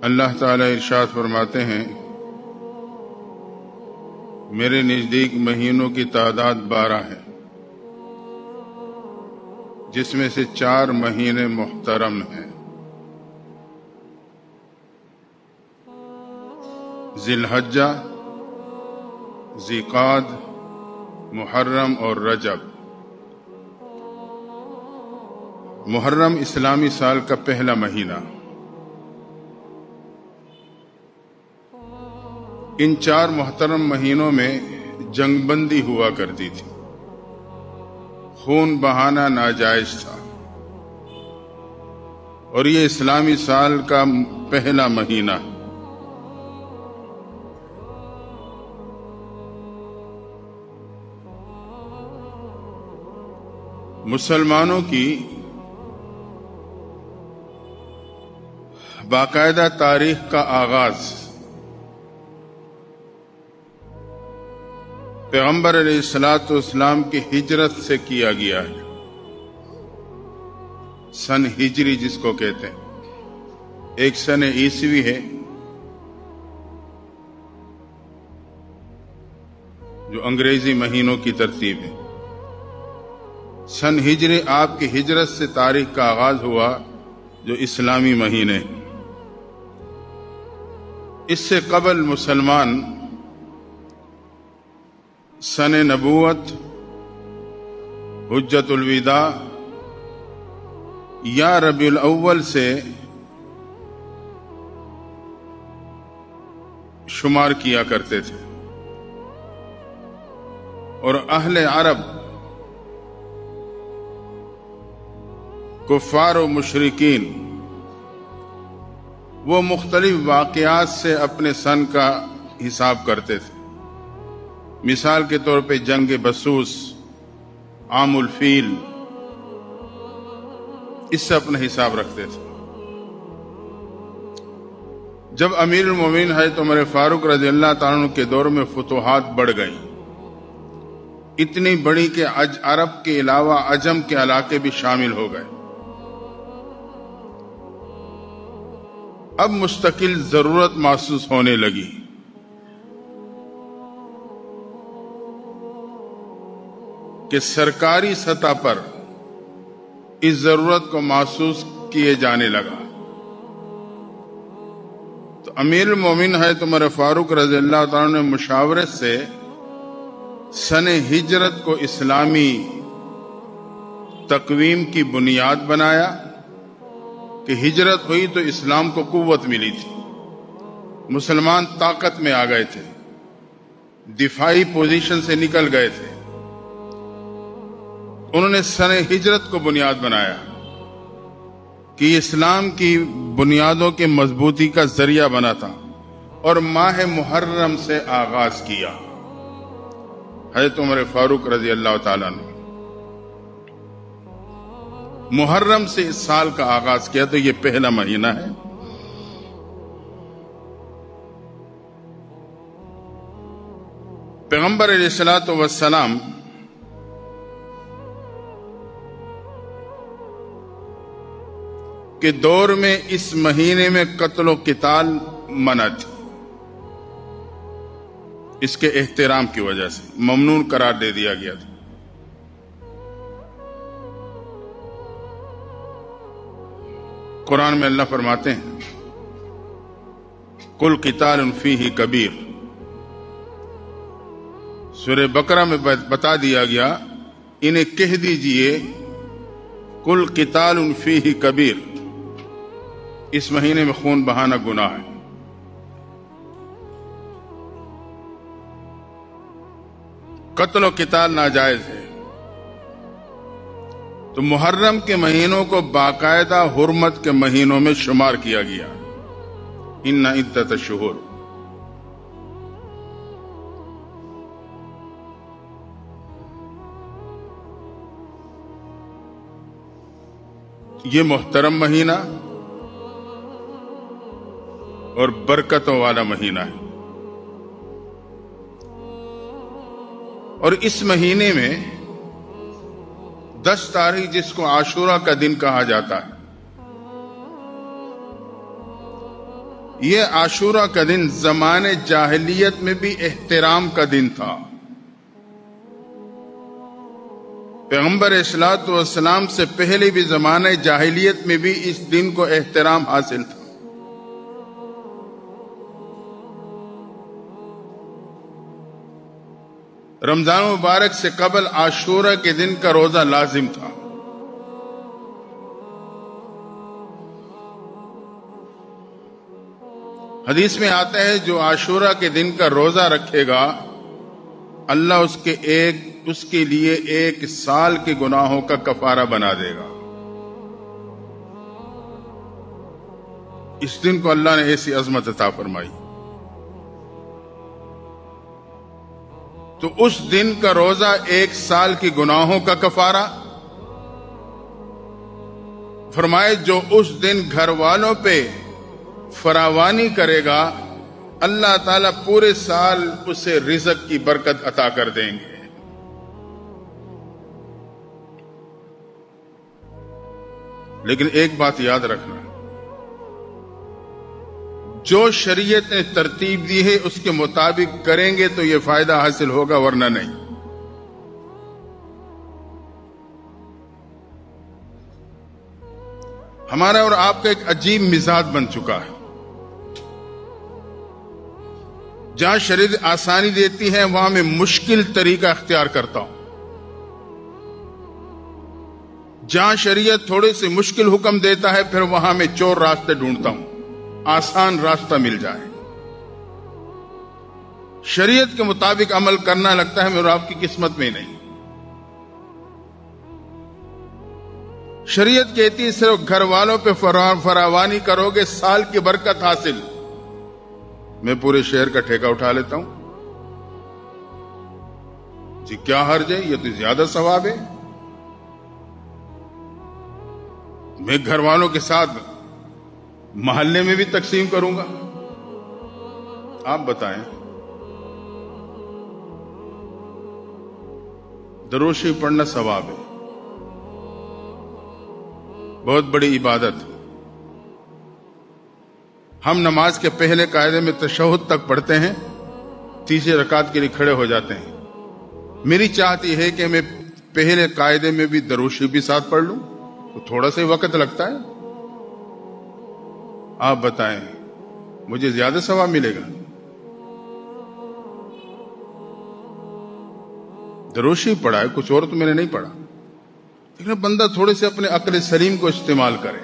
اللہ تعالیٰ ارشاد فرماتے ہیں، میرے نزدیک مہینوں کی تعداد 12 ہے، جس میں سے 4 مہینے محترم ہیں، ذی الحجہ، ذیقعد، محرم اور رجب۔ محرم اسلامی سال کا پہلا مہینہ۔ ان 4 محترم مہینوں میں جنگ بندی ہوا کرتی تھی، خون بہانا ناجائز تھا، اور یہ اسلامی سال کا پہلا مہینہ ہے۔ مسلمانوں کی باقاعدہ تاریخ کا آغاز پیغمبر علیہ الصلوۃ والسلام کی ہجرت سے کیا گیا ہے۔ سن ہجری جس کو کہتے ہیں، ایک سن عیسوی ہے جو انگریزی مہینوں کی ترتیب ہے۔ سن ہجری آپ کی ہجرت سے تاریخ کا آغاز ہوا، جو اسلامی مہینے۔ اس سے قبل مسلمان سن نبوت، حجت الوداع یا ربیع الاول سے شمار کیا کرتے تھے، اور اہل عرب، کفار و مشرکین، وہ مختلف واقعات سے اپنے سن کا حساب کرتے تھے۔ مثال کے طور پہ جنگ بسوس، عام الفیل، اس سے اپنا حساب رکھتے تھے۔ جب امیر المومنین حضرت عمر فاروق رضی اللہ تعالیٰ عنہ کے دور میں فتوحات بڑھ گئیں، اتنی بڑی کہ عرب کے علاوہ عجم کے علاقے بھی شامل ہو گئے، اب مستقل ضرورت محسوس ہونے لگی کہ سرکاری سطح پر اس ضرورت کو محسوس کیے جانے لگا۔ تو امیر المومنین حضرت عمر فاروق رضی اللہ تعالیٰ نے مشاورت سے سن ہجرت کو اسلامی تقویم کی بنیاد بنایا کہ ہجرت ہوئی تو اسلام کو قوت ملی تھی، مسلمان طاقت میں آ گئے تھے، دفاعی پوزیشن سے نکل گئے تھے۔ انہوں نے سن ہجرت کو بنیاد بنایا کہ یہ اسلام کی بنیادوں کے مضبوطی کا ذریعہ بنا تھا، اور ماہ محرم سے آغاز کیا حضرت عمر فاروق رضی اللہ تعالیٰ نے۔ محرم سے اس سال کا آغاز کیا، تو یہ پہلا مہینہ ہے۔ پیغمبر علیہ الصلوۃ والسلام کے دور میں اس مہینے میں قتل و قتال منع تھی، اس کے احترام کی وجہ سے ممنوع قرار دے دیا گیا تھا۔ قرآن میں اللہ فرماتے ہیں، قل قتال فیہ کبیر۔ سورہ بقرہ میں بتا دیا گیا، انہیں کہہ دیجئے قل قتال فیہ کبیر، اس مہینے میں خون بہانا گناہ ہے۔ قتل و قتال ناجائز ہے۔ تو محرم کے مہینوں کو باقاعدہ حرمت کے مہینوں میں شمار کیا گیا۔ ان عدت الشہور، یہ محترم مہینہ اور برکتوں والا مہینہ ہے، اور اس مہینے میں 10 تاریخ جس کو عاشورہ کا دن کہا جاتا ہے، یہ عاشورہ کا دن زمانے جاہلیت میں بھی احترام کا دن تھا. پیغمبر اصلاۃ والسلام سے پہلے بھی زمانہ جاہلیت میں بھی اس دن کو احترام حاصل تھا. رمضان مبارک سے قبل عاشورہ کے دن کا روزہ لازم تھا. حدیث میں آتا ہے جو عاشورہ کے دن کا روزہ رکھے گا اللہ اس کے لیے 1 سال کے گناہوں کا کفارہ بنا دے گا. اس دن کو اللہ نے ایسی عظمت عطا فرمائی. تو اس دن کا روزہ 1 سال کے گناہوں کا کفارہ. فرمائے جو اس دن گھر والوں پہ فراوانی کرے گا اللہ تعالیٰ پورے سال اسے رزق کی برکت عطا کر دیں گے. لیکن ایک بات یاد رکھنا، جو شریعت نے ترتیب دی ہے اس کے مطابق کریں گے تو یہ فائدہ حاصل ہوگا، ورنہ نہیں. ہمارا اور آپ کا ایک عجیب مزاج بن چکا ہے. جہاں شریعت آسانی دیتی ہے وہاں میں مشکل طریقہ اختیار کرتا ہوں. جہاں شریعت تھوڑے سے مشکل حکم دیتا ہے پھر وہاں میں چور راستے ڈھونڈتا ہوں، آسان راستہ مل جائے. شریعت کے مطابق عمل کرنا لگتا ہے میرے آپ کی قسمت میں نہیں. شریعت کہتی ہے صرف گھر والوں پہ فراوانی کرو گے سال کی برکت حاصل. میں پورے شہر کا ٹھیکہ اٹھا لیتا ہوں. جی کیا حرج ہے، یہ تو زیادہ ثواب ہے. میں گھر والوں کے ساتھ محلے میں بھی تقسیم کروں گا. آپ بتائیں، درود شریف پڑھنا ثواب ہے، بہت بڑی عبادت ہے. ہم نماز کے پہلے قاعدے میں تشہد تک پڑھتے ہیں، تیسری رکعت کے لیے کھڑے ہو جاتے ہیں. میری چاہت یہ ہے کہ میں پہلے قاعدے میں بھی درود شریف بھی ساتھ پڑھ لوں، تو تھوڑا سا وقت لگتا ہے. آپ بتائیں مجھے زیادہ ثواب ملے گا؟ درود شریف پڑھا ہے، کچھ اور تو میں نے نہیں پڑھا. لیکن بندہ تھوڑے سے اپنے عقل سلیم کو استعمال کرے،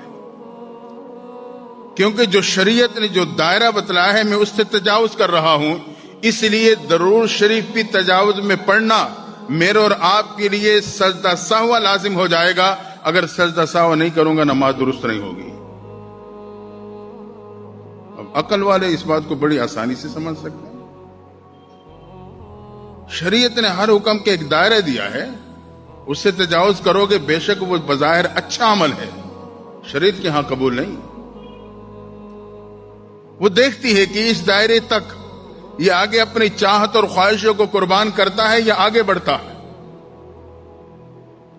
کیونکہ جو شریعت نے جو دائرہ بتلایا ہے میں اس سے تجاوز کر رہا ہوں. اس لیے درود شریف بھی تجاوز میں پڑھنا میرے اور آپ کے لیے سجدہ سہوا لازم ہو جائے گا. اگر سجدہ سہوا نہیں کروں گا نماز درست نہیں ہوگی. اب عقل والے اس بات کو بڑی آسانی سے سمجھ سکتے ہیں. شریعت نے ہر حکم کے ایک دائرہ دیا ہے، اس سے تجاوز کرو گے بے شک وہ بظاہر اچھا عمل ہے، شریعت کے ہاں قبول نہیں. وہ دیکھتی ہے کہ اس دائرے تک یہ آگے اپنی چاہت اور خواہشوں کو قربان کرتا ہے یا آگے بڑھتا ہے.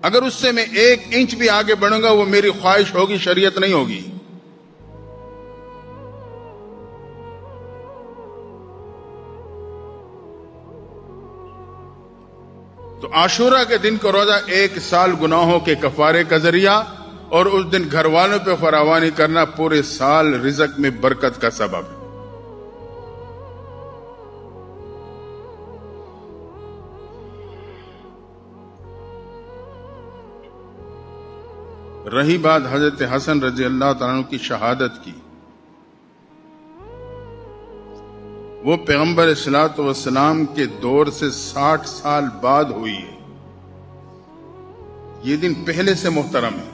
اگر اس سے میں 1 انچ بھی آگے بڑھوں گا وہ میری خواہش ہوگی، شریعت نہیں ہوگی. تو عاشورہ کے دن کا روزہ 1 سال گناہوں کے کفارے کا ذریعہ، اور اس دن گھر والوں پہ فراوانی کرنا پورے سال رزق میں برکت کا سبب ہے. رہی بات حضرت حسن رضی اللہ تعالیٰ عنہ کی شہادت کی، وہ پیغمبر صلوات والسلام کے دور سے 60 سال بعد ہوئی ہے. یہ دن پہلے سے محترم ہے،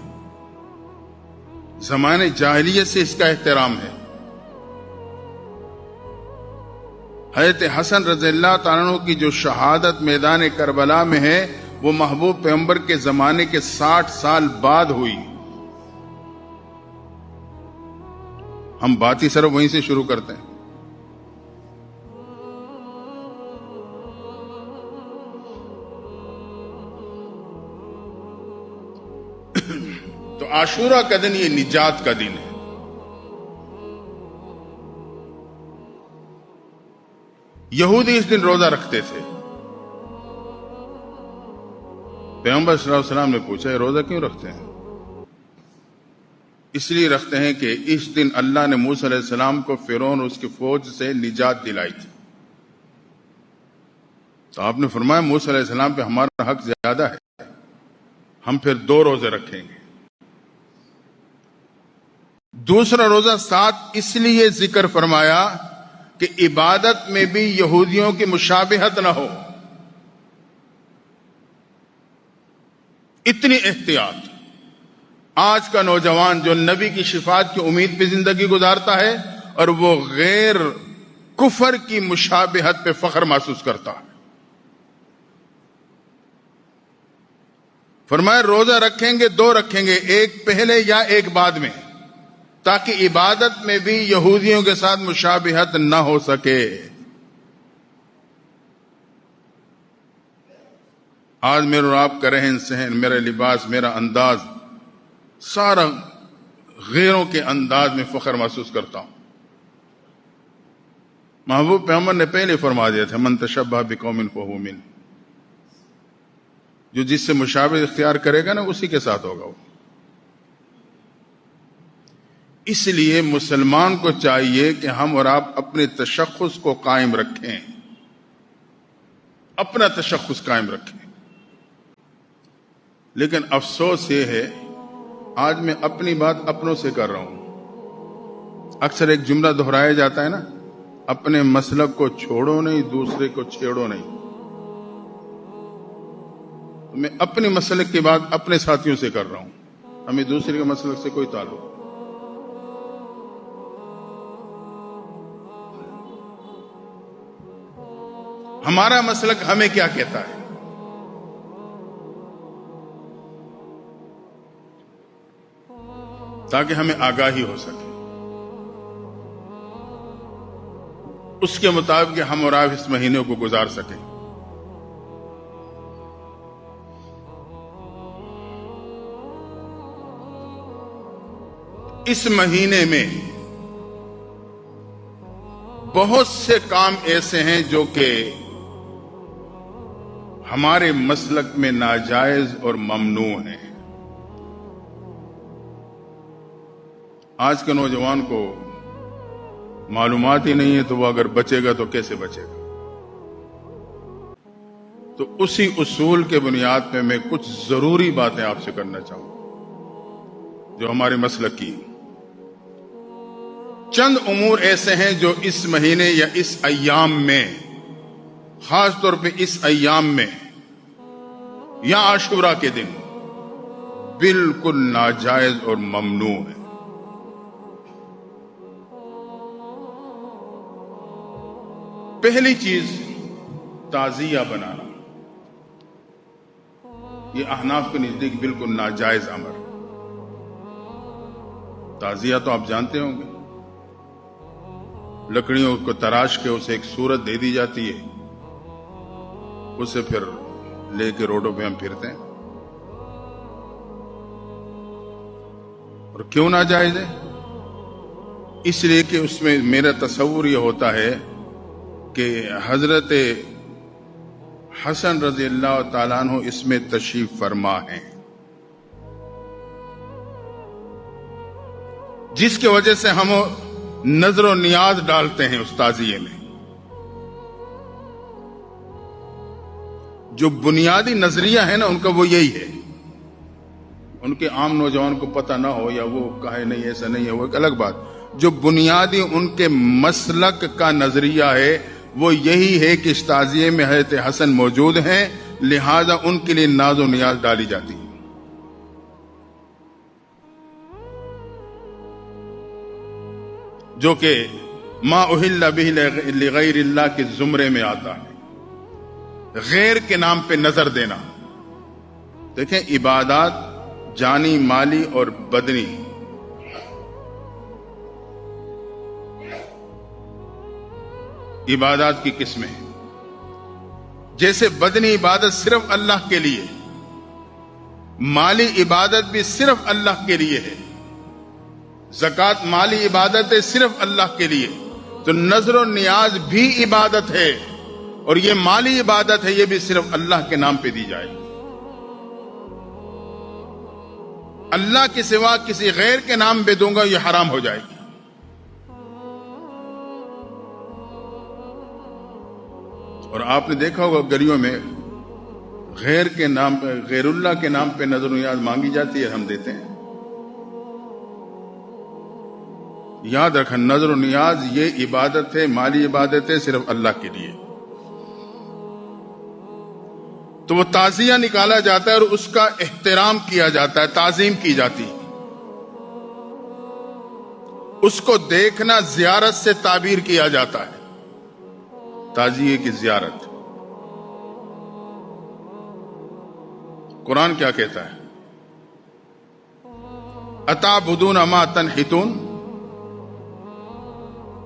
زمانے جاہلیت سے اس کا احترام ہے. حضرت حسن رضی اللہ تعالیٰ عنہ کی جو شہادت میدان کربلا میں ہے وہ محبوب پیغمبر کے زمانے کے 60 سال بعد ہوئی. ہم بات ہی صرف وہیں سے شروع کرتے ہیں. تو عاشورہ کا دن یہ نجات کا دن ہے. یہودی اس دن روزہ رکھتے تھے. پیغمبر صلی اللہ علیہ وسلم نے پوچھا یہ روزہ کیوں رکھتے ہیں؟ اس لیے رکھتے ہیں کہ اس دن اللہ نے موسیٰ علیہ السلام کو فرعون اور اس کی فوج سے نجات دلائی تھی. تو آپ نے فرمایا موسیٰ علیہ السلام پہ ہمارا حق زیادہ ہے، ہم پھر 2 روزے رکھیں گے. دوسرا روزہ 7 اس لیے ذکر فرمایا کہ عبادت میں بھی یہودیوں کی مشابہت نہ ہو. اتنی احتیاط. آج کا نوجوان جو نبی کی شفاعت کی امید پہ زندگی گزارتا ہے اور وہ غیر کفر کی مشابہت پہ فخر محسوس کرتا ہے. فرمایا روزہ رکھیں گے 2 رکھیں گے، ایک پہلے یا ایک بعد میں، تاکہ عبادت میں بھی یہودیوں کے ساتھ مشابہت نہ ہو سکے. آج میرے اور آپ کا رہن سہن، میرا لباس، میرا انداز، سارا غیروں کے انداز میں فخر محسوس کرتا ہوں. محبوب پیغمبر نے پہلے فرما دیا تھا من تشبہ بقوم فہو منہ، جو جس سے مشابہ اختیار کرے گا نا اسی کے ساتھ ہوگا وہ. اس لیے مسلمان کو چاہیے کہ ہم اور آپ اپنے تشخص کو قائم رکھیں، اپنا تشخص قائم رکھیں. لیکن افسوس یہ ہے آج میں اپنی بات اپنوں سے کر رہا ہوں. اکثر ایک جملہ دہرایا جاتا ہے نا، اپنے مسلک کو چھوڑو نہیں دوسرے کو چھیڑو نہیں. میں اپنے مسلک کی بات اپنے ساتھیوں سے کر رہا ہوں، ہمیں دوسرے کے مسلک سے کوئی تعلق. ہمارا مسلک ہمیں کیا کہتا ہے؟ تاکہ ہمیں آگاہی ہو سکے، اس کے مطابق ہم اور آپ اس مہینے کو گزار سکیں. اس مہینے میں بہت سے کام ایسے ہیں جو کہ ہمارے مسلک میں ناجائز اور ممنوع ہیں. آج کے نوجوان کو معلومات ہی نہیں ہے تو وہ اگر بچے گا تو کیسے بچے گا؟ تو اسی اصول کے بنیاد پہ میں کچھ ضروری باتیں آپ سے کرنا چاہوں گا جو ہمارے مسلک کی. چند امور ایسے ہیں جو اس مہینے یا اس ایام میں، خاص طور پہ اس ایام میں یا عاشورہ کے دن بالکل ناجائز اور ممنوع ہے. پہلی چیز تعزیہ بنانا. یہ احناف کے نزدیک بالکل ناجائز امر. تعزیہ تو آپ جانتے ہوں گے، لکڑیوں کو تراش کے اسے ایک صورت دے دی جاتی ہے، اسے پھر لے کے روڈوں پہ ہم پھرتے ہیں. اور کیوں ناجائز ہے؟ اس لیے کہ اس میں میرا تصور یہ ہوتا ہے کہ حضرت حسن رضی اللہ تعالیٰ عنہ اس میں تشریف فرما ہیں، جس کی وجہ سے ہم نظر و نیاز ڈالتے ہیں اس تعزیے میں. جو بنیادی نظریہ ہے نا ان کا وہ یہی ہے. ان کے عام نوجوان کو پتہ نہ ہو یا وہ کہے نہیں ایسا نہیں ہے وہ ایک الگ بات. جو بنیادی ان کے مسلک کا نظریہ ہے وہ یہی ہے کہ اس تعزیے میں حضرت حسن موجود ہیں، لہذا ان کے لیے ناز و نیاز ڈالی جاتی ہے. جو کہ ما اہل بہ لغیر اللہ کے زمرے میں آتا ہے. غیر کے نام پہ نظر دینا. دیکھیں عبادات جانی، مالی اور بدنی، عبادات کی قسمیں. جیسے بدنی عبادت صرف اللہ کے لیے، مالی عبادت بھی صرف اللہ کے لیے ہے. زکوٰۃ مالی عبادت ہے صرف اللہ کے لیے. تو نظر و نیاز بھی عبادت ہے، اور یہ مالی عبادت ہے، یہ بھی صرف اللہ کے نام پہ دی جائے. اللہ کے سوا کسی غیر کے نام پہ دوں گا یہ حرام ہو جائے گی. اور آپ نے دیکھا ہوگا گلیوں میں غیر کے نام پہ، غیر اللہ کے نام پہ نظر و نیاز مانگی جاتی ہے، ہم دیتے ہیں. یاد رکھیں، نظر و نیاز یہ عبادت ہے، مالی عبادت ہے، صرف اللہ کے لیے. تو وہ تعزیہ نکالا جاتا ہے اور اس کا احترام کیا جاتا ہے، تعظیم کی جاتی ہے. اس کو دیکھنا زیارت سے تعبیر کیا جاتا ہے، تعزیے کی زیارت. قرآن کیا کہتا ہے؟ اتعبدون ما تنحتون،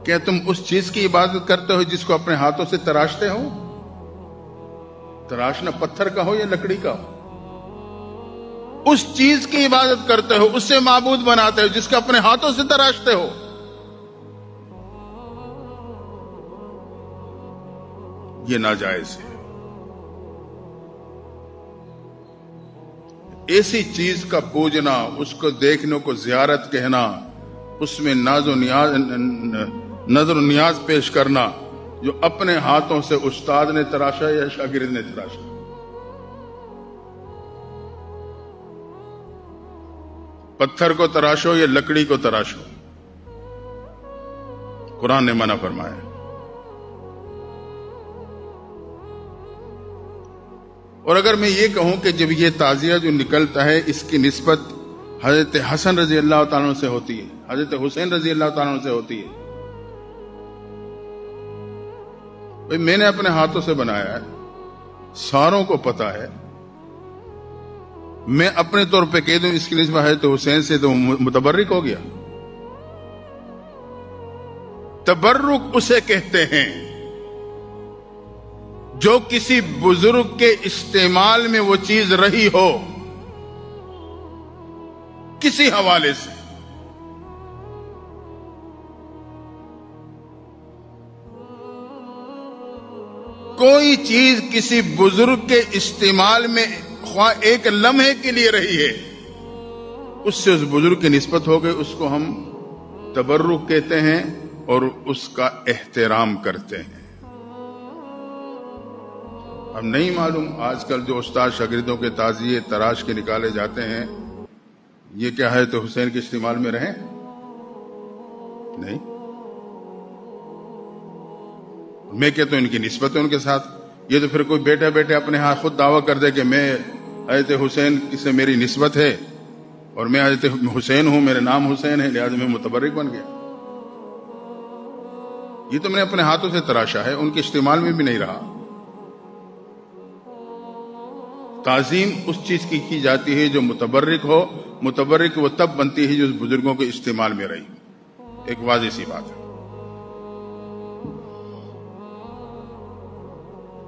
کیا تم اس چیز کی عبادت کرتے ہو جس کو اپنے ہاتھوں سے تراشتے ہو؟ تراشنا پتھر کا ہو یا لکڑی کا ہو، اس چیز کی عبادت کرتے ہو، اس سے معبود بناتے ہو جس کو اپنے ہاتھوں سے تراشتے ہو. یہ ناجائز ہے. ایسی چیز کا پوجنا، اس کو دیکھنے کو زیارت کہنا، اس میں نظر و نیاز پیش کرنا، جو اپنے ہاتھوں سے استاد نے تراشا یا شاگرد نے تراشا. پتھر کو تراشو یا لکڑی کو تراشو، قرآن نے منع فرمایا. اور اگر میں یہ کہوں کہ جب یہ تعزیہ جو نکلتا ہے اس کی نسبت حضرت حسن رضی اللہ تعالیٰ عنہ سے ہوتی ہے، حضرت حسین رضی اللہ تعالیٰ عنہ سے ہوتی ہے، بھئی میں نے اپنے ہاتھوں سے بنایا ہے، ساروں کو پتا ہے، میں اپنے طور پہ کہہ دوں اس کی نسبت حضرت حسین سے تو متبرک ہو گیا. تبرک اسے کہتے ہیں جو کسی بزرگ کے استعمال میں وہ چیز رہی ہو کسی حوالے سے. کوئی چیز کسی بزرگ کے استعمال میں خواہ ایک لمحے کے لیے رہی ہے، اس سے اس بزرگ کی نسبت ہو گئی، اس کو ہم تبرک کہتے ہیں اور اس کا احترام کرتے ہیں. اب نہیں معلوم آج کل جو استاد شاگردوں کے تعزیے تراش کے نکالے جاتے ہیں، یہ کیا ہے تو حسین کے استعمال میں رہیں؟ نہیں. میں کہتا ہوں ان کی نسبت ہے ان کے ساتھ. یہ تو پھر کوئی بیٹا بیٹے اپنے ہاں خود دعویٰ کر دے کہ میں حضرت حسین سے میری نسبت ہے اور میں حضرت حسین ہوں، میرے نام حسین ہے، لہذا میں متبرک بن گیا. یہ تو میں نے اپنے ہاتھوں سے تراشا ہے، ان کے استعمال میں بھی نہیں رہا. تعظیم اس چیز کی جاتی ہے جو متبرک ہو. متبرک وہ تب بنتی ہے جو اس بزرگوں کے استعمال میں رہی. ایک واضح سی بات ہے.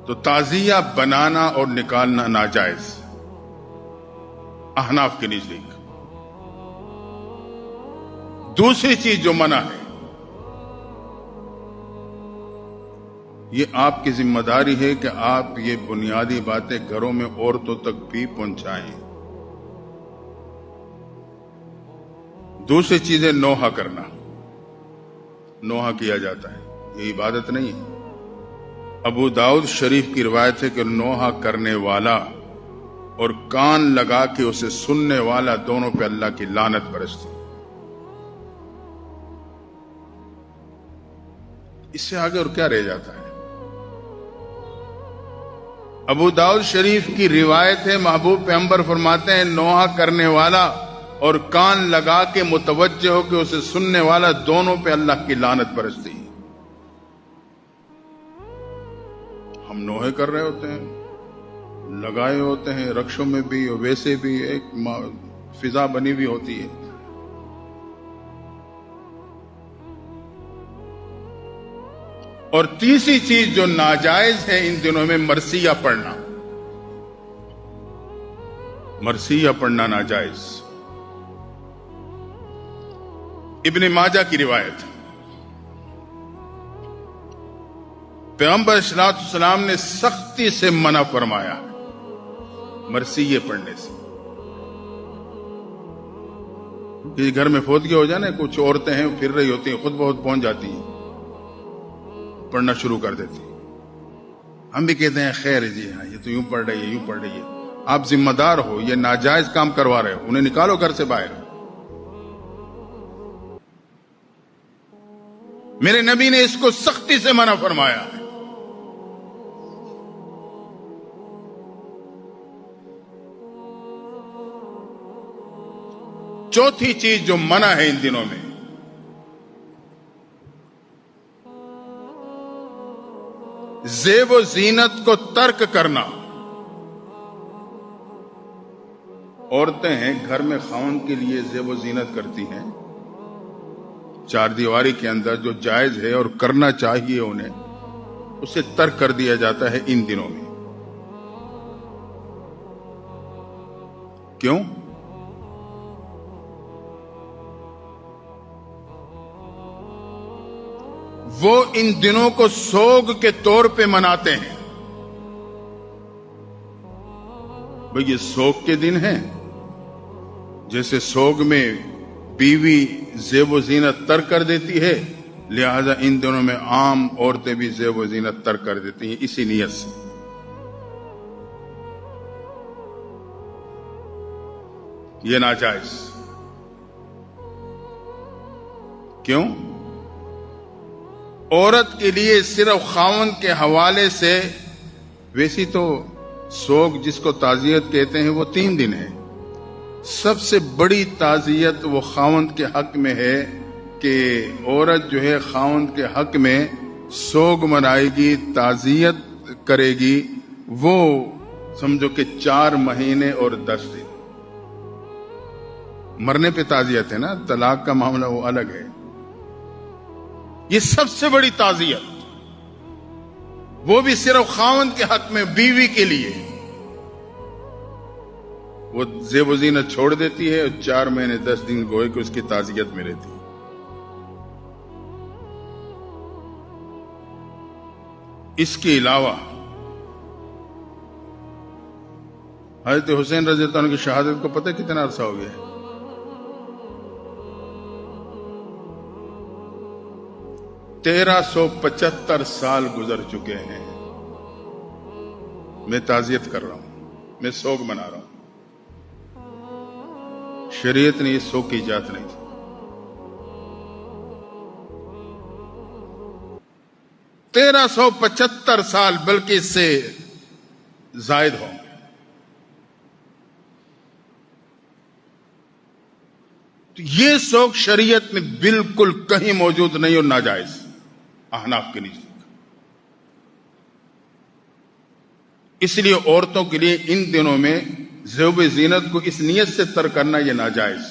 تو تعزیہ بنانا اور نکالنا ناجائز احناف کے نزدیک. دوسری چیز جو منع ہے، یہ آپ کی ذمہ داری ہے کہ آپ یہ بنیادی باتیں گھروں میں عورتوں تک بھی پہنچائیں. دوسری چیز ہے نوحہ کرنا. نوحہ کیا جاتا ہے، یہ عبادت نہیں ہے. ابو داؤد شریف کی روایت ہے کہ نوحہ کرنے والا اور کان لگا کے اسے سننے والا دونوں پہ اللہ کی لعنت برستی. اس سے آگے اور کیا رہ جاتا ہے؟ ابو داؤد شریف کی روایت ہے، محبوب پیغمبر فرماتے ہیں نوحہ کرنے والا اور کان لگا کے متوجہ ہو کہ اسے سننے والا دونوں پہ اللہ کی لعنت برستی. ہم نوحے کر رہے ہوتے ہیں، لگائے ہوتے ہیں، رکشوں میں بھی اور ویسے بھی ایک فضا بنی ہوئی ہوتی ہے. اور تیسری چیز جو ناجائز ہے ان دنوں میں مرثیہ پڑھنا. مرثیہ پڑھنا ناجائز. ابن ماجہ کی روایت، پیغمبر صلی السلام نے سختی سے منع فرمایا مرثیے پڑھنے سے. کسی گھر میں فوتگی ہو جائے نا، کچھ عورتیں ہیں پھر رہی ہوتی ہیں، خود بہت پہنچ جاتی ہیں، پڑھنا شروع کر دیتی ہیں. ہم بھی کہتے ہیں خیر جی ہاں، یہ تو یوں پڑھ رہی ہے، یوں پڑھ رہی ہے. آپ ذمہ دار ہو، یہ ناجائز کام کروا رہے ہو، انہیں نکالو گھر سے باہر. میرے نبی نے اس کو سختی سے منع فرمایا. چوتھی چیز جو منع ہے ان دنوں میں، زیب و زینت کو ترک کرنا. عورتیں ہیں گھر میں خاوند کے لیے زیب و زینت کرتی ہیں، چار دیواری کے اندر جو جائز ہے اور کرنا چاہیے انہیں، اسے ترک کر دیا جاتا ہے ان دنوں میں. کیوں؟ وہ ان دنوں کو سوگ کے طور پہ مناتے ہیں. بھئی یہ سوگ کے دن ہیں، جیسے سوگ میں بیوی زیب و زینت ترک کر دیتی ہے، لہذا ان دنوں میں عام عورتیں بھی زیب و زینت ترک کر دیتی ہیں اسی نیت سے. یہ ناجائز. کیوں؟ عورت کے لیے صرف خاوند کے حوالے سے، ویسی تو سوگ جس کو تعزیت کہتے ہیں وہ 3 دن ہے. سب سے بڑی تعزیت وہ خاوند کے حق میں ہے کہ عورت جو ہے خاوند کے حق میں سوگ منائے گی، تعزیت کرے گی. وہ سمجھو کہ 4 مہینے اور 10 دن. مرنے پہ تعزیت ہے نا، طلاق کا معاملہ وہ الگ ہے. یہ سب سے بڑی تعزیت، وہ بھی صرف خاوند کے حق میں، بیوی کے لیے. وہ زیب و زینت چھوڑ دیتی ہے اور 4 مہینے 10 دن گوئے کہ اس کی تعزیت میں رہتی ہے. اس کے علاوہ حضرت حسین رضی اللہ عنہ کی شہادت کو پتہ کتنا عرصہ ہو گیا ہے؟ 1375 سال گزر چکے ہیں. میں تعزیت کر رہا ہوں، میں سوگ منا رہا ہوں. شریعت نے یہ سوگ کی اجازت نہیں تھی. 1375 سال بلکہ اس سے زائد ہوں گے. تو یہ سوگ شریعت میں بالکل کہیں موجود نہیں اور ناجائز احناف کے نزدیک. اس لیے عورتوں کے لیے ان دنوں میں زیب زینت کو اس نیت سے ترک کرنا یہ ناجائز.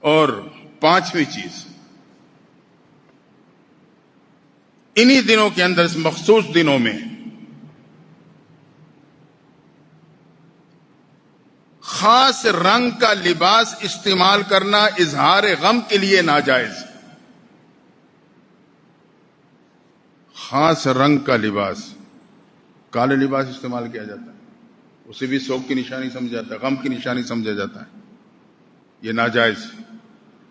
اور 5ویں چیز، انہی دنوں کے اندر، اس مخصوص دنوں میں خاص رنگ کا لباس استعمال کرنا اظہار غم کے لیے ناجائز. خاص رنگ کا لباس، کالے لباس استعمال کیا جاتا ہے، اسے بھی سوگ کی نشانی سمجھا جاتا ہے، غم کی نشانی سمجھا جاتا ہے. یہ ناجائز.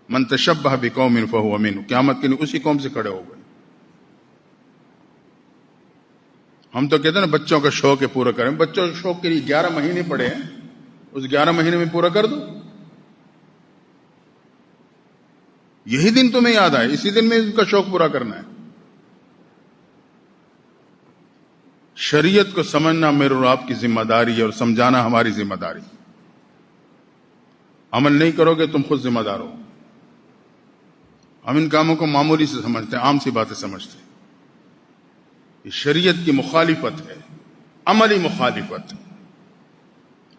من تشبہ بقوم فہو منہ، قیامت کے لیے اسی قوم سے کھڑے ہو گئے. ہم تو کہتے ہیں نا بچوں کا شوق ہے پورا کریں. بچوں کے شوق کے لیے 11 مہینے پڑے ہیں، اس 11 مہینے میں پورا کر دو. یہی دن تمہیں یاد آئے، اسی دن میں ان کا شوق پورا کرنا ہے. شریعت کو سمجھنا میرے اور آپ کی ذمہ داری ہے اور سمجھانا ہماری ذمہ داری. عمل نہیں کرو گے تم خود ذمہ دار ہو. ہم ان کاموں کو معمولی سے سمجھتے ہیں، عام سی باتیں سمجھتے ہیں. یہ شریعت کی مخالفت ہے، عملی مخالفت،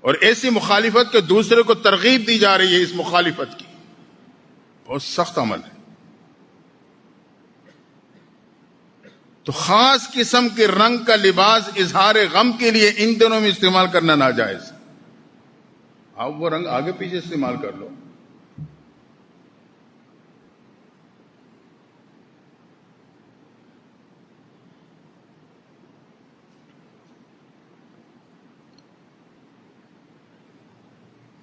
اور ایسی مخالفت کہ دوسرے کو ترغیب دی جا رہی ہے اس مخالفت کی. بہت سخت عمل ہے. تو خاص قسم کے رنگ کا لباس اظہار غم کے لیے ان دنوں میں استعمال کرنا ناجائز. آپ وہ رنگ آگے پیچھے استعمال کر لو.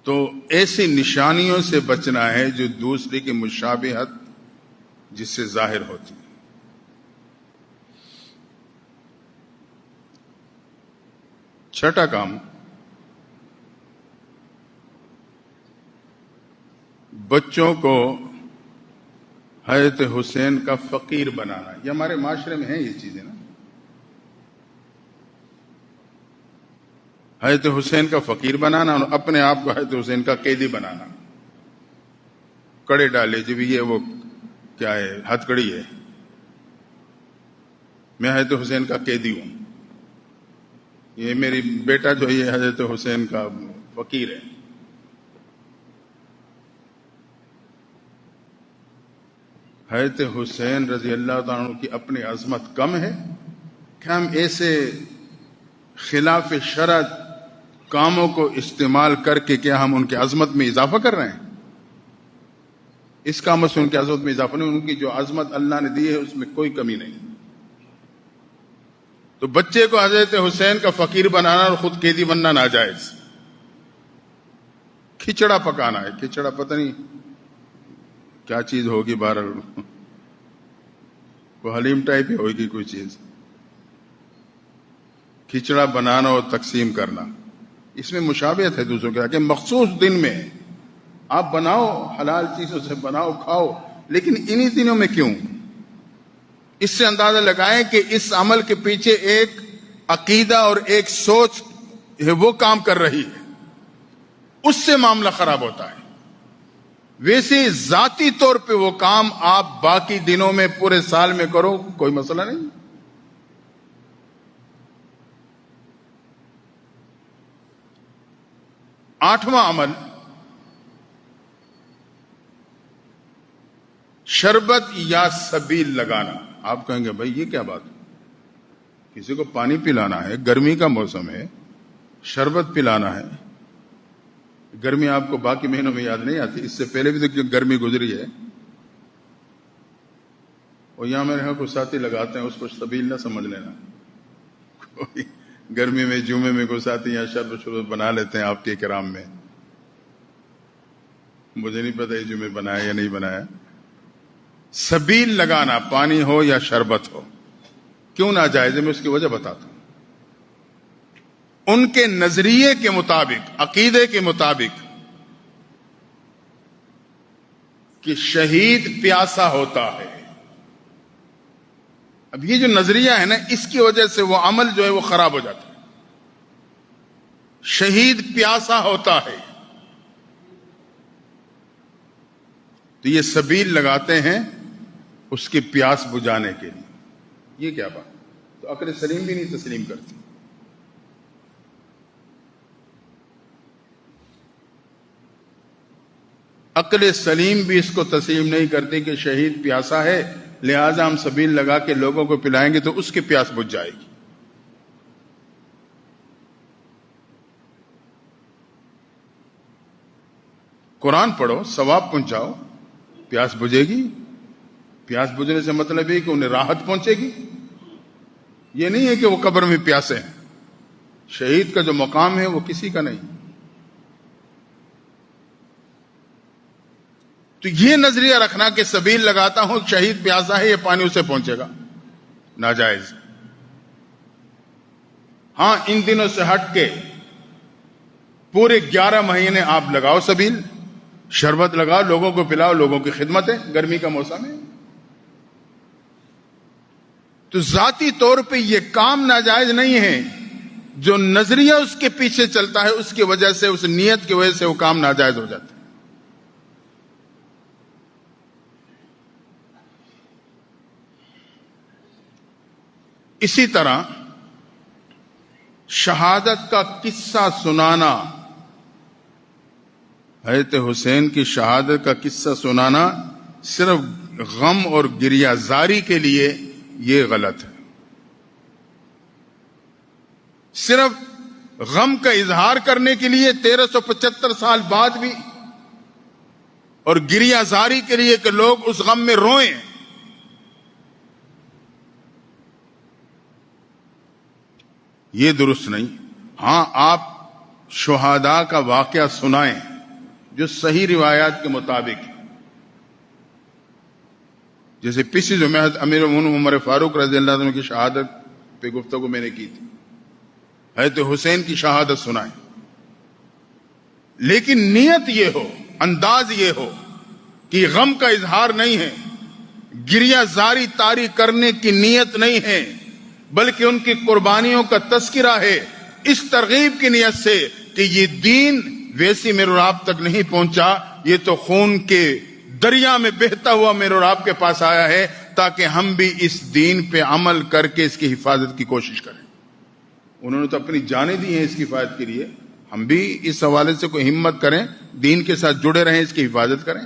تو ایسی نشانیوں سے بچنا ہے جو دوسرے کی مشابہت جس سے ظاہر ہوتی ہے. چھٹا کام، بچوں کو حضرت حسین کا فقیر بنانا. یہ ہمارے معاشرے میں ہیں یہ چیزیں نا. حضرت حسین کا فقیر بنانا اور اپنے آپ کو حضرت حسین کا قیدی بنانا. کڑے ڈالے جب یہ وہ کیا ہے، ہتھ کڑی ہے، میں حضرت حسین کا قیدی ہوں. یہ میری بیٹا جو یہ حضرت حسین کا فقیر ہے. حضرت حسین رضی اللہ تعالیٰ عنہ کی اپنی عظمت کم ہے کہ ہم ایسے خلاف شرع کاموں کو استعمال کر کے کیا ہم ان کی عظمت میں اضافہ کر رہے ہیں؟ اس کام سے ان کی عظمت میں اضافہ نہیں. ان کی جو عظمت اللہ نے دی ہے اس میں کوئی کمی نہیں. تو بچے کو حضرت حسین کا فقیر بنانا اور خود قیدی بننا ناجائز. کھچڑا پکانا ہے. کھچڑا پتہ نہیں کیا چیز ہوگی، بہرحال وہ حلیم ٹائپ ہی ہوگی کوئی چیز. کھچڑا بنانا اور تقسیم کرنا، اس میں مشابہت ہے دوسروں کے. کہ مخصوص دن میں آپ بناؤ، حلال چیزوں سے بناؤ کھاؤ، لیکن انہی دنوں میں کیوں؟ اس سے اندازہ لگائیں کہ اس عمل کے پیچھے ایک عقیدہ اور ایک سوچ ہے، وہ کام کر رہی ہے، اس سے معاملہ خراب ہوتا ہے. ویسے ذاتی طور پہ وہ کام آپ باقی دنوں میں پورے سال میں کرو، کوئی مسئلہ نہیں. آٹھواں عمل، شربت یا سبیل لگانا. آپ کہیں گے بھائی یہ کیا بات ہے؟ کسی کو پانی پلانا ہے، گرمی کا موسم ہے، شربت پلانا ہے. گرمی آپ کو باقی مہینوں میں یاد نہیں آتی، اس سے پہلے بھی تو گرمی گزری ہے. اور یہاں میرے یہاں کچھ ساتھی لگاتے ہیں، اس کو سبیل نہ سمجھ لینا. گرمی میں جمعے میں کوئی ساتھی یہاں شربت بنا لیتے ہیں آپ کے کرام میں. مجھے نہیں پتا یہ جمعے بنایا یا نہیں بنایا. سبیل لگانا، پانی ہو یا شربت ہو، کیوں ناجائز ہے؟ میں اس کی وجہ بتاتا ہوں. ان کے نظریے کے مطابق، عقیدے کے مطابق، کہ شہید پیاسا ہوتا ہے. اب یہ جو نظریہ ہے نا، اس کی وجہ سے وہ عمل جو ہے وہ خراب ہو جاتا ہے. شہید پیاسا ہوتا ہے تو یہ سبیل لگاتے ہیں اس کی پیاس بجھانے کے لیے. یہ کیا بات؟ تو عقل سلیم بھی نہیں تسلیم کرتی. عقل سلیم بھی اس کو تسلیم نہیں کرتی کہ شہید پیاسا ہے، لہذا ہم سبیل لگا کے لوگوں کو پلائیں گے تو اس کی پیاس بجھ جائے گی. قرآن پڑھو، ثواب پہنچاؤ، پیاس بجھے گی. پیاس بجھنے سے مطلب یہ کہ انہیں راحت پہنچے گی. یہ نہیں ہے کہ وہ قبر میں پیاسے ہیں. شہید کا جو مقام ہے وہ کسی کا نہیں. تو یہ نظریہ رکھنا کہ سبیل لگاتا ہوں، شہید پیاسا ہے، یہ پانی اسے پہنچے گا، ناجائز. ہاں ان دنوں سے ہٹ کے پورے 11 مہینے آپ لگاؤ سبیل، شربت لگاؤ، لوگوں کو پلاؤ، لوگوں کی خدمت ہے. گرمی کا موسم ہے تو ذاتی طور پہ یہ کام ناجائز نہیں ہے. جو نظریہ اس کے پیچھے چلتا ہے اس کی وجہ سے، اس نیت کی وجہ سے وہ کام ناجائز ہو جاتا ہے. اسی طرح شہادت کا قصہ سنانا، حضرت حسین کی شہادت کا قصہ سنانا صرف غم اور گریہ زاری کے لیے، یہ غلط ہے. صرف غم کا اظہار کرنے کے لیے 1375 سال بعد بھی، اور گریہ زاری کے لیے کہ لوگ اس غم میں روئیں. یہ درست نہیں. ہاں، آپ شہداء کا واقعہ سنائیں جو صحیح روایات کے مطابق ہے. جیسے پچھلی جو میں امیر المومنین عمر فاروق رضی اللہ عنہ کی شہادت پہ گفتگو میں نے کی تھی، حضرت حسین کی شہادت سنائیں. لیکن نیت یہ ہو، انداز یہ ہو کہ غم کا اظہار نہیں ہے، گریہ زاری طاری کرنے کی نیت نہیں ہے، بلکہ ان کی قربانیوں کا تذکرہ ہے، اس ترغیب کی نیت سے کہ یہ دین ویسی میرے اور آپ تک نہیں پہنچا، یہ تو خون کے دریا میں بہتا ہوا میرے اور آپ کے پاس آیا ہے، تاکہ ہم بھی اس دین پہ عمل کر کے اس کی حفاظت کی کوشش کریں. انہوں نے تو اپنی جانیں دی ہیں اس کی حفاظت کے لیے، ہم بھی اس حوالے سے کوئی ہمت کریں، دین کے ساتھ جڑے رہیں، اس کی حفاظت کریں،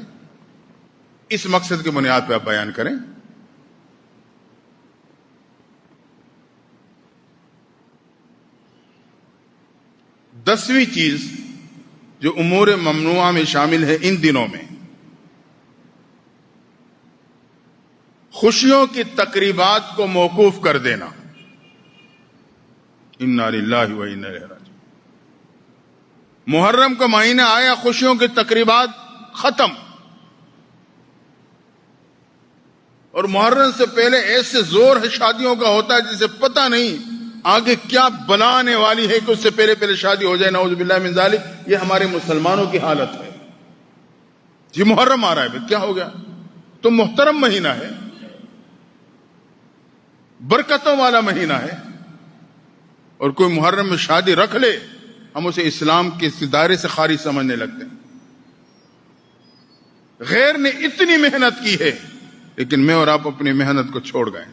اس مقصد کی بنیاد پہ آپ بیان کریں. دسویں چیز جو امور ممنوعہ میں شامل ہے ان دنوں میں، خوشیوں کی تقریبات کو موقوف کر دینا. انا للہ و انا الیہ راجعون. محرم کا مہینہ آیا، خوشیوں کی تقریبات ختم، اور محرم سے پہلے ایسے زور ہے شادیوں کا ہوتا ہے جسے پتہ نہیں آگے کیا بلا آنے والی ہے کہ اس سے پہلے شادی ہو جائے. نعوذ باللہ من ذالک. یہ ہمارے مسلمانوں کی حالت ہے. جی محرم آ رہا ہے، کیا ہو گیا؟ تو محترم مہینہ ہے، برکتوں والا مہینہ ہے، اور کوئی محرم میں شادی رکھ لے، ہم اسے اسلام کے اس دائرے سے خارج سمجھنے لگتے ہیں. غیر نے اتنی محنت کی ہے، لیکن میں اور آپ اپنی محنت کو چھوڑ گئے.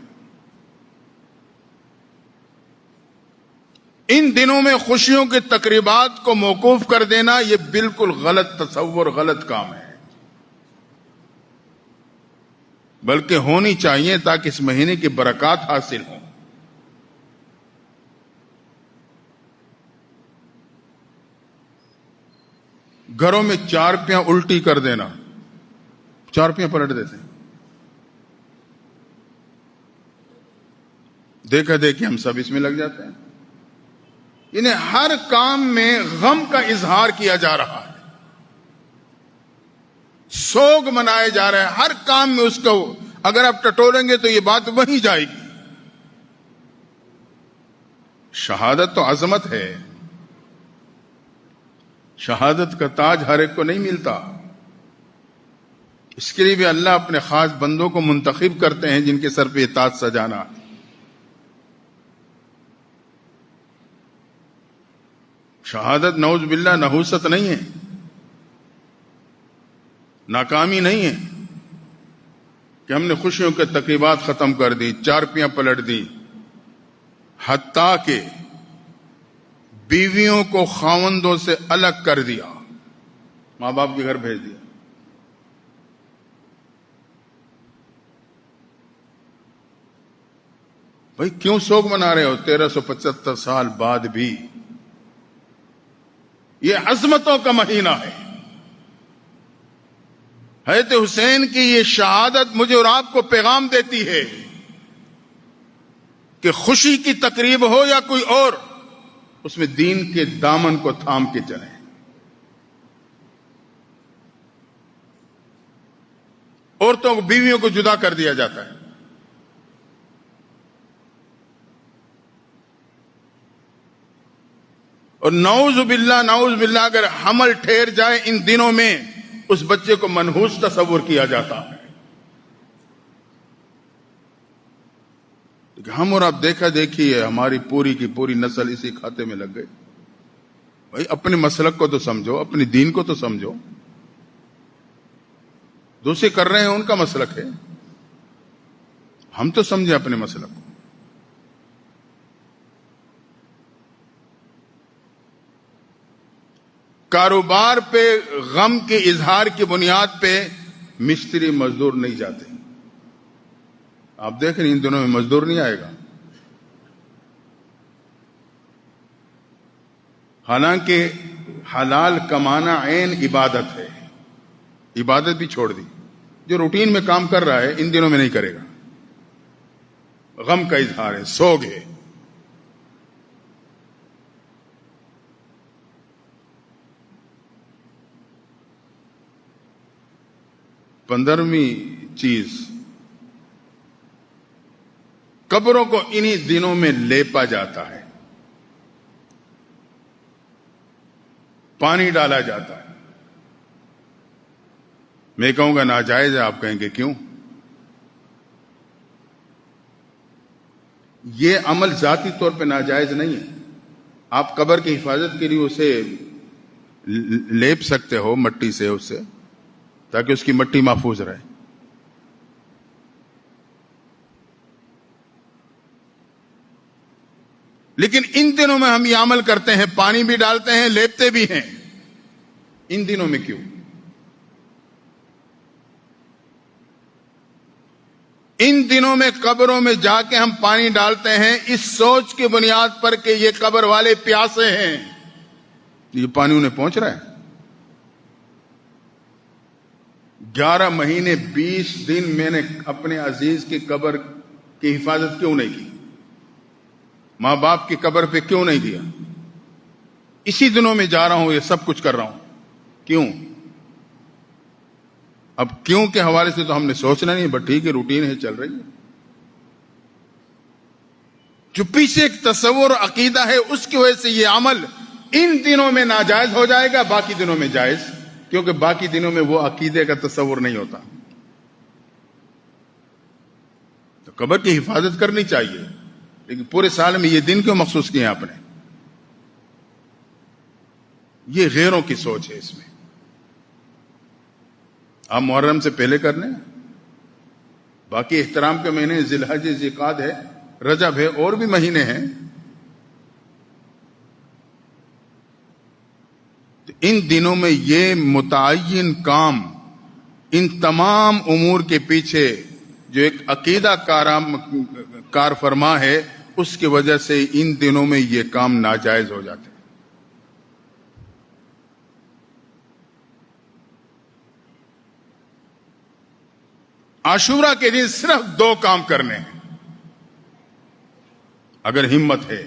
ان دنوں میں خوشیوں کی تقریبات کو موقوف کر دینا یہ بالکل غلط تصور، غلط کام ہے. بلکہ ہونی چاہیے تاکہ اس مہینے کی برکات حاصل ہوں. گھروں میں چارپیاں الٹی کر دینا، چارپیاں پلٹ دیتے ہیں. دیکھا دیکھی ہم سب اس میں لگ جاتے ہیں. انہیں ہر کام میں غم کا اظہار کیا جا رہا ہے، سوگ منائے جا رہے ہیں. ہر کام میں اس کو اگر آپ ٹٹولیں گے تو یہ بات وہیں جائے گی. شہادت تو عظمت ہے، شہادت کا تاج ہر ایک کو نہیں ملتا. اس کے لیے بھی اللہ اپنے خاص بندوں کو منتخب کرتے ہیں جن کے سر پہ یہ تاج سجانا. شہادت نعوذ باللہ نحوست نہیں ہے، ناکامی نہیں ہے کہ ہم نے خوشیوں کے تقریبات ختم کر دی، چارپیاں پلٹ دی، حتیٰ کہ بیویوں کو خاوندوں سے الگ کر دیا، ماں باپ کے گھر بھیج دیا. بھائی کیوں سوگ منا رہے ہو 1375 سال بعد بھی؟ یہ عظمتوں کا مہینہ ہے. حضرت حسین کی یہ شہادت مجھے اور آپ کو پیغام دیتی ہے کہ خوشی کی تقریب ہو یا کوئی اور، اس میں دین کے دامن کو تھام کے چلیں. عورتوں کو، بیویوں کو جدا کر دیا جاتا ہے. اور نعوذ باللہ اگر حمل ٹھہر جائے ان دنوں میں، اس بچے کو منحوس تصور کیا جاتا ہے. ہم اور آپ دیکھا دیکھی ہے، ہماری پوری کی پوری نسل اسی کھاتے میں لگ گئی. بھائی اپنے مسلک کو تو سمجھو، اپنے دین کو تو سمجھو. دوسرے کر رہے ہیں ان کا مسلک ہے، ہم تو سمجھیں اپنے مسلک کو. کاروبار پہ غم کے اظہار کی بنیاد پہ مستری مزدور نہیں جاتے. آپ دیکھ رہے ہیں ان دنوں میں مزدور نہیں آئے گا. حالانکہ حلال کمانا عین عبادت ہے، عبادت بھی چھوڑ دی. جو روٹین میں کام کر رہا ہے ان دنوں میں نہیں کرے گا. غم کا اظہار ہے، سوگ ہے. پندرہویں چیز، قبروں کو انہی دنوں میں لیپا جاتا ہے، پانی ڈالا جاتا ہے. میں کہوں گا ناجائز ہے، آپ کہیں گے کیوں؟ یہ عمل ذاتی طور پہ ناجائز نہیں ہے. آپ قبر کی حفاظت کے لیے اسے لیپ سکتے ہو مٹی سے، اس سے، تاکہ اس کی مٹی محفوظ رہے. لیکن ان دنوں میں ہم یہ عمل کرتے ہیں، پانی بھی ڈالتے ہیں، لیپتے بھی ہیں. ان دنوں میں کیوں؟ ان دنوں میں قبروں میں جا کے ہم پانی ڈالتے ہیں اس سوچ کی بنیاد پر کہ یہ قبر والے پیاسے ہیں، یہ پانی انہیں پہنچ رہا ہے. 11 مہینے 20 دن میں نے اپنے عزیز کی قبر کی حفاظت کیوں نہیں کی؟ ماں باپ کی قبر پہ کیوں نہیں دیا؟ اسی دنوں میں جا رہا ہوں، یہ سب کچھ کر رہا ہوں. کیوں؟ اب کیوں کے حوالے سے تو ہم نے سوچنا نہیں، بٹ ٹھیک ہے، روٹین ہے، چل رہی ہے. جو پیچھے ایک تصور اور عقیدہ ہے، اس کی وجہ سے یہ عمل ان دنوں میں ناجائز ہو جائے گا، باقی دنوں میں جائز، کیونکہ باقی دنوں میں وہ عقیدے کا تصور نہیں ہوتا. تو قبر کی حفاظت کرنی چاہیے، لیکن پورے سال میں یہ دن کیوں مخصوص کیے آپ نے؟ یہ غیروں کی سوچ ہے. اس میں آپ محرم سے پہلے کر لیں، باقی احترام کے مہینے ذی الحج، ذی القعدہ ہے، رجب ہے، اور بھی مہینے ہیں. تو ان دنوں میں یہ متعین کام، ان تمام امور کے پیچھے جو ایک عقیدہ کار فرما ہے، اس کی وجہ سے ان دنوں میں یہ کام ناجائز ہو جاتے ہیں. عاشورہ کے دن صرف 2 کام کرنے ہیں اگر ہمت ہے.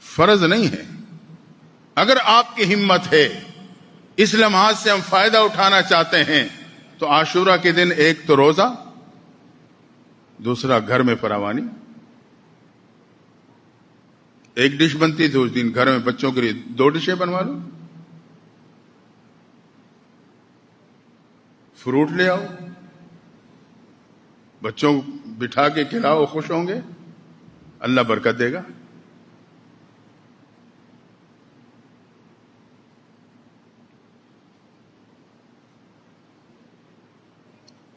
فرض نہیں ہے. اگر آپ کی ہمت ہے، اس لمحات سے ہم فائدہ اٹھانا چاہتے ہیں، تو عاشورہ کے دن ایک تو روزہ، دوسرا گھر میں فراوانی. ایک ڈش بنتی تھی اس دن، گھر میں بچوں کے لیے 2 ڈشیں بنوا لو. فروٹ لے آؤ، بچوں کو بٹھا کے کھلاؤ، خوش ہوں گے، اللہ برکت دے گا.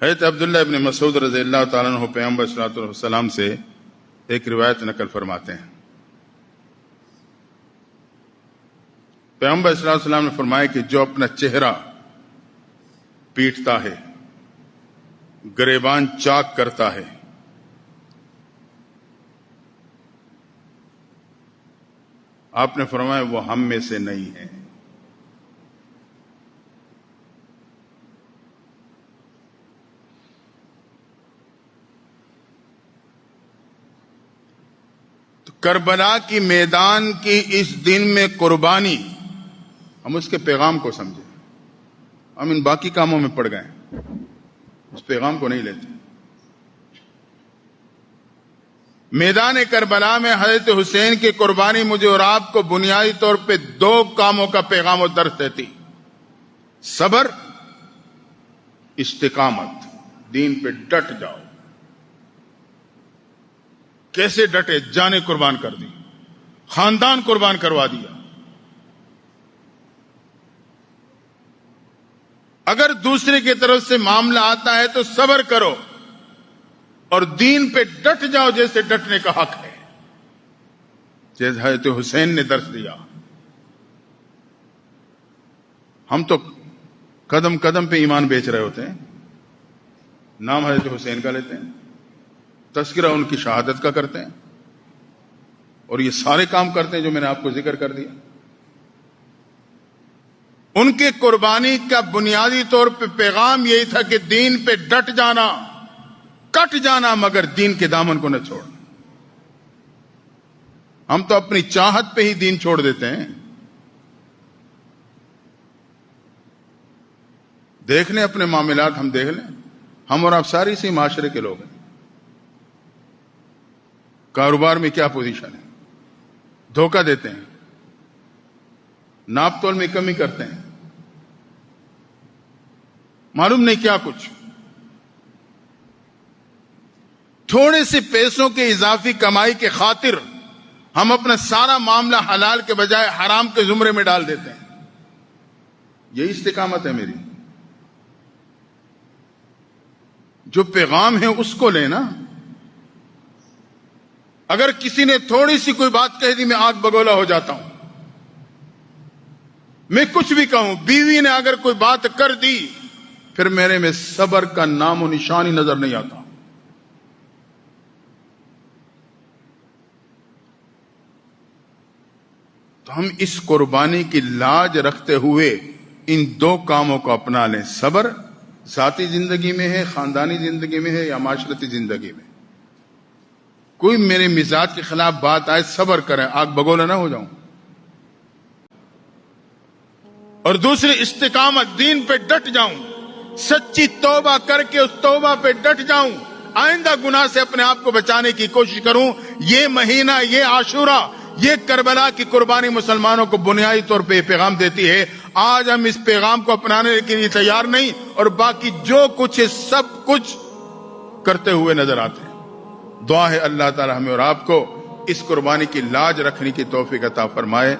حضرت عبداللہ ابن مسعود رضی اللہ تعالیٰ عنہ پیغمبر صلی اللہ علیہ وسلم سے ایک روایت نقل فرماتے ہیں. پیغمبر صلی اللہ علیہ وسلم نے فرمایا کہ جو اپنا چہرہ پیٹتا ہے، گریبان چاک کرتا ہے، آپ نے فرمایا وہ ہم میں سے نہیں ہے. تو کربلا کی میدان کی اس دن میں قربانی، ہم اس کے پیغام کو سمجھیں. ہم ان باقی کاموں میں پڑ گئے، اس پیغام کو نہیں لیتے. میدان کربلا میں حضرت حسین کی قربانی مجھے اور آپ کو بنیادی طور پہ 2 کاموں کا پیغام و درس دیتی: صبر، استقامت. دین پہ ڈٹ جاؤ. کیسے ڈٹے؟ جانیں قربان کر دی، خاندان قربان کروا دیا. اگر دوسرے کی طرف سے معاملہ آتا ہے تو صبر کرو اور دین پہ ڈٹ جاؤ جیسے ڈٹنے کا حق ہے، جیسے حضرت حسین نے درس دیا. ہم تو قدم قدم پہ ایمان بیچ رہے ہوتے ہیں، نام حضرت حسین کا لیتے ہیں، تذکرہ ان کی شہادت کا کرتے ہیں. اور یہ سارے کام کرتے ہیں جو میں نے آپ کو ذکر کر دیا. ان کے قربانی کا بنیادی طور پہ پیغام یہی تھا کہ دین پہ ڈٹ جانا، کٹ جانا، مگر دین کے دامن کو نہ چھوڑنا. ہم تو اپنی چاہت پہ ہی دین چھوڑ دیتے ہیں. دیکھ لیں اپنے معاملات، ہم دیکھ لیں، ہم اور آپ سارے اسی معاشرے کے لوگ ہیں. کاروبار میں کیا پوزیشن ہے؟ دھوکہ دیتے ہیں، ناپ تول میں کمی کرتے ہیں، معلوم نہیں کیا کچھ. تھوڑے سے پیسوں کے اضافی کمائی کے خاطر ہم اپنا سارا معاملہ حلال کے بجائے حرام کے زمرے میں ڈال دیتے ہیں. یہی استقامت ہے میری. جو پیغام ہے اس کو لینا. اگر کسی نے تھوڑی سی کوئی بات کہہ دی، میں آگ بگولا ہو جاتا ہوں. میں کچھ بھی کہوں، بیوی نے اگر کوئی بات کر دی، پھر میرے میں صبر کا نام و نشان ہی نظر نہیں آتا. تو ہم اس قربانی کی لاج رکھتے ہوئے ان دو کاموں کو اپنا لیں. صبر ذاتی زندگی میں ہے، خاندانی زندگی میں ہے، یا معاشرتی زندگی میں. کوئی میرے مزاج کے خلاف بات آئے، صبر کریں، آگ بگولا نہ ہو جاؤں. اور دوسری استقامت، دین پہ ڈٹ جاؤں، سچی توبہ کر کے اس توبہ پہ ڈٹ جاؤں، آئندہ گناہ سے اپنے آپ کو بچانے کی کوشش کروں. یہ مہینہ، یہ عاشورہ، یہ کربلا کی قربانی مسلمانوں کو بنیادی طور پہ یہ پیغام دیتی ہے. آج ہم اس پیغام کو اپنانے کے لیے تیار نہیں، اور باقی جو کچھ ہے سب کچھ کرتے ہوئے نظر آتے ہیں. دعا ہے اللہ تعالی ہمیں اور آپ کو اس قربانی کی لاج رکھنے کی توفیق عطا فرمائے.